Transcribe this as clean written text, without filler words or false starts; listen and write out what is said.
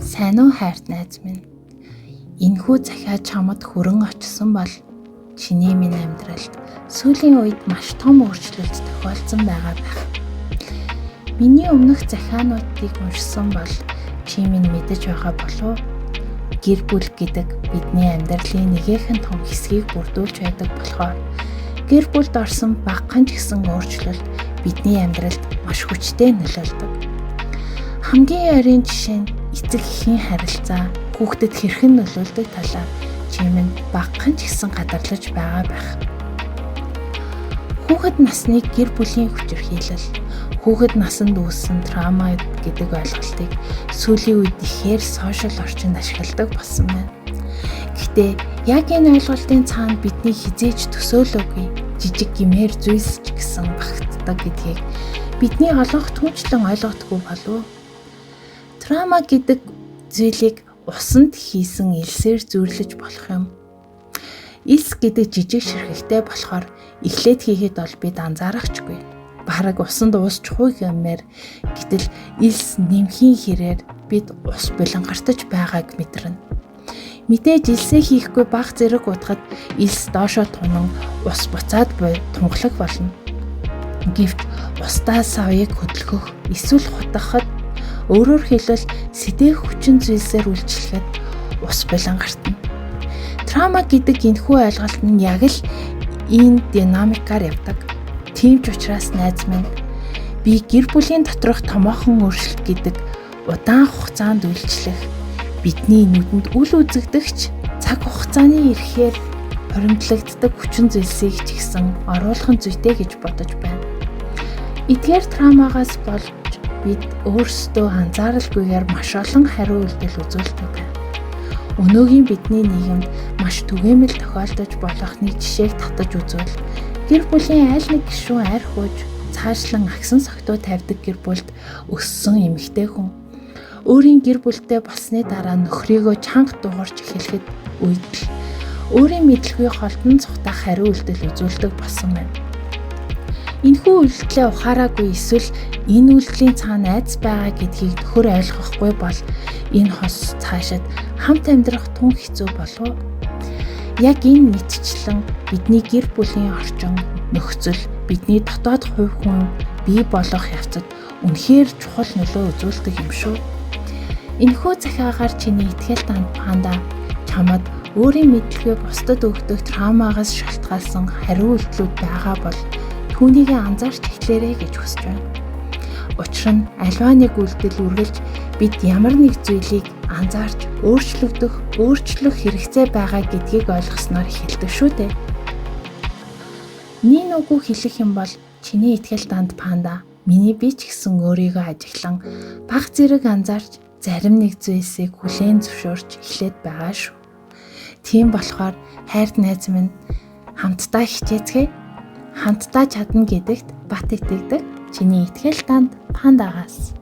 Сайн уу хайрт найз минь? Энэхүү захиа чамд хүрэн очсон бол чиний минь амьдралд сүүлийн үед маш том өөрчлөлт тохиолдсон байгаа байх. Миний өмнөх захиануудыг уншсан бол чи минь мэдэж байгаа болов уу? Гэр бүл гэдэг бидний амьдралын нэгэн том хэсгийг бүрдүүлж байдаг болохоор гэр бүлд орсон багахан ч гэсэн өөрчлөлт бидний амьдралд маш хүчтэй нөлөөлдөг. Хамгийн ойрын жишээ нь эцэг эхийн харилцаа хүүхдэд хэрхэн нөлөөлдөг талаар чи минь багахан ч гэсэн гадарлаж байгаа байх. Хүүхэд насны гэр бүлийн хүчирхийлэл, хүүхэд насанд үүссэн траума гэдэг ойлголтыг сүүлийн үед ихээр сошиал орчинд ашигладаг болсон байна. Гэхдээ яг энэ ойлголтын цаана бидний хизээж төсөөлөөгүй жижиг гэмээр зүйлс ч гэсэн багтдаг гэдгийг бидний олонх түнчлэн ойлгодоггүй болов уу? Траума гэдэг зүйлийг усанд хийсэн элсээр зүйрлэж болох юм. Элс гэдэг жижиг ширхэгтэй болохоор эхлээд хийхэд бол бид анзаарахчгүй. Бараг усанд уусчихгүй гэмээр гэтэл элс нэмхийн хэрээр бид ус булангартаж байгааг мэдэрнэ. Мэдээж элсээ хийхгүй бага зэрэг удахад элс доошоо тунан ус буцаад тунгалаг болно. Гэвч устдаа савыг хөдөлгөх эсвэл хутгахад өөрөөр хэлбэл сэдээх хүчин зүйлсээр үйлчлэхэд ус булангартна. Траума гэдэг энэхүү ойлголт нь яг л энэ динамикаар явдаг. Тийм ч учраас найз минь би гэр бүлийн доторх томоохон өөрчлөлт гэдэг удаан хугацаанд үйлчлэх бидний нүдэнд үл үзэгдэгч цаг хугацааны ирэхээр хоримтлагддаг хүчин зүйлсийг ч гэсэн оруулах нь зүйтэй гэж бодож байна. Эдгээр траумагаас болж бид өөрсдөө анзааралгүйгээр маш олон хариу үйлдэл үзүүлдэг. Өнөөгийн бидний нийгэмд маш түгээмэл тохиолдож болохны жишээг татаж үзвэл гэр бүлийн аль нэг гишүүн арх ууж цаашлан агсан согтуу тавьдаг гэр бүлд өссөн эмэгтэй хүн өөрийн гэр бүлтэй болсны дараа нөхрийгөө чанга дуугарч эхлэхэд үйдэл өөрийн мэдлэгүй холдон цухтах хариу үйлдэл үзүүлдэг болсон байна. Энэхүү үйлдэлээ ухаараагүй эсвэл энэ үйлдэлийн цаана айдас байгаа гэдгийг төхөр ойлгохгүй бол энэ хос цаашид хамт амьдрах тун хэцүү болов. Яг энэ мэдчлэн бидний гэр бүлийн орчин, нөхцөл, бидний дотоод хувь хүн бий болох явцад үнэхээр чухал нөлөө үзүүлдэг юм шүү. Энэхүү захиагаар чиний итгэл танд панда чамд өөрийн мэдлэгийг бусдад өгдөг траумагаас шалтгаалсан хариу үйлдэлүүд байгаа бол түүнийг анзаарч эхлээрэй гэж хүсэж байна. Учир нь аливаа нэг үйлдэл үргэлж бид ямар нэг зүйлийг анзаарч өөрчлөх хэрэгцээ байгаа гэдгийг ойлгосноор эхэлдэг шүү дээ. Нэг үгүй хэлэх юм бол чиний итгэл танд панда миний би ч гэсэн өөрийгөө ажиглан баг зэрэг анзаарч зарим нэг зүйлсийг хүлээн зөвшөөрч эхлээд байгаа шүү. Тийм болохоор хайрт найз минь хамтдаа хичээцгээе. Хамтдаа чадна гэдэгт бат итгэдэг чиний итгэл танд пандагаас.